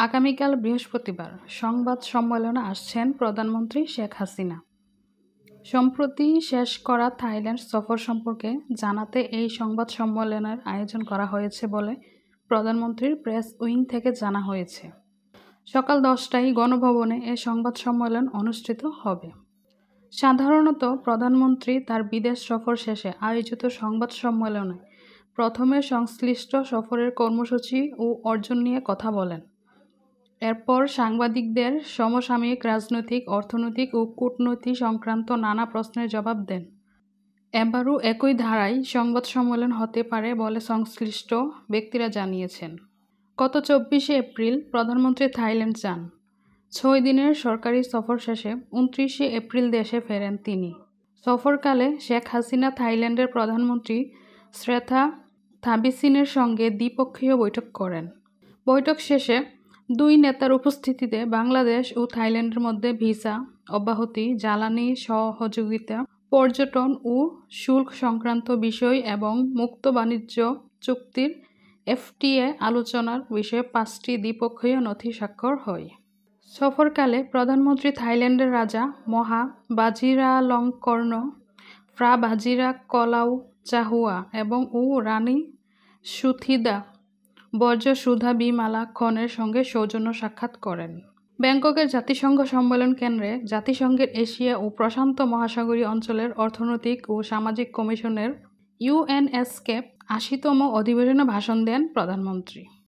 আগামীকাল বৃহস্পতিবার সংবাদ সম্মেলনে আসছেন প্রধানমন্ত্রী শেখ হাসিনা। সম্প্রতি শেষ করা থাইল্যান্ড সফর সম্পর্কে জানাতে এই সংবাদ সম্মেলনের আয়োজন করা হয়েছে বলে প্রধানমন্ত্রীর প্রেস উইং থেকে জানা হয়েছে। সকাল 10টায় গণভবনে এ সংবাদ সম্মেলন অনুষ্ঠিত হবে। সাধারণত প্রধানমন্ত্রী তার বিদেশ সফর শেষে আয়োজিত সংবাদ সম্মেলনে প্রথমে সংশ্লিষ্ট সফরের কর্মসূচি ও অর্জন নিয়ে কথা বলেন। এরপর সাংবাদিকদের সমসাময়িক রাজনৈতিক, অর্থনৈতিক ও কূটনৈতিক সংক্রান্ত নানা প্রশ্নের জবাব দেন। এবারও একই ধারায় সংবাদ সম্মেলন হতে পারে বলে সংশ্লিষ্ট ব্যক্তিরা জানিয়েছেন। গত 24শে এপ্রিল প্রধানমন্ত্রী থাইল্যান্ড যান। 6 দিনের সরকারি সফর শেষে 29শে এপ্রিল দেশে ফেরেন তিনি। সফরকালে শেখ হাসিনা থাইল্যান্ডের প্রধানমন্ত্রী শ্রেথা থাবিসিনের সঙ্গে দ্বিপক্ষীয় বৈঠক করেন। বৈঠক শেষে দুই নেতার উপস্থিতিতে বাংলাদেশ ও থাইল্যান্ডের মধ্যে ভিসা, অব্যাহতি, জ্বালানি সহযোগিতা, পর্যটন ও শুল্ক সংক্রান্ত বিষয় এবং মুক্ত বাণিজ্য চুক্তির FTA আলোচনার বিষয়ে 5টি দ্বিপক্ষীয় নথি স্বাক্ষর হয়। সফরকালে প্রধানমন্ত্রী থাইল্যান্ডের রাজা মহা বাজিরালঙ্কর্ণ ফ্রা বাজিরাকলাউচাহুয়া এবং রানী সুথিদা বজ্রসুধাবিমালা খনের সঙ্গে সৌজন্য সাক্ষাৎ করেন। ব্যাংককের জাতিসংঘ সম্মেলন কেন্দ্রে জাতিসংঘের এশিয়া ও প্রশান্ত মহাসাগরীয় অঞ্চলের অর্থনৈতিক ও সামাজিক কমিশনের UNSCAP 80তম অধিবেশনে ভাষণ দেন প্রধানমন্ত্রী।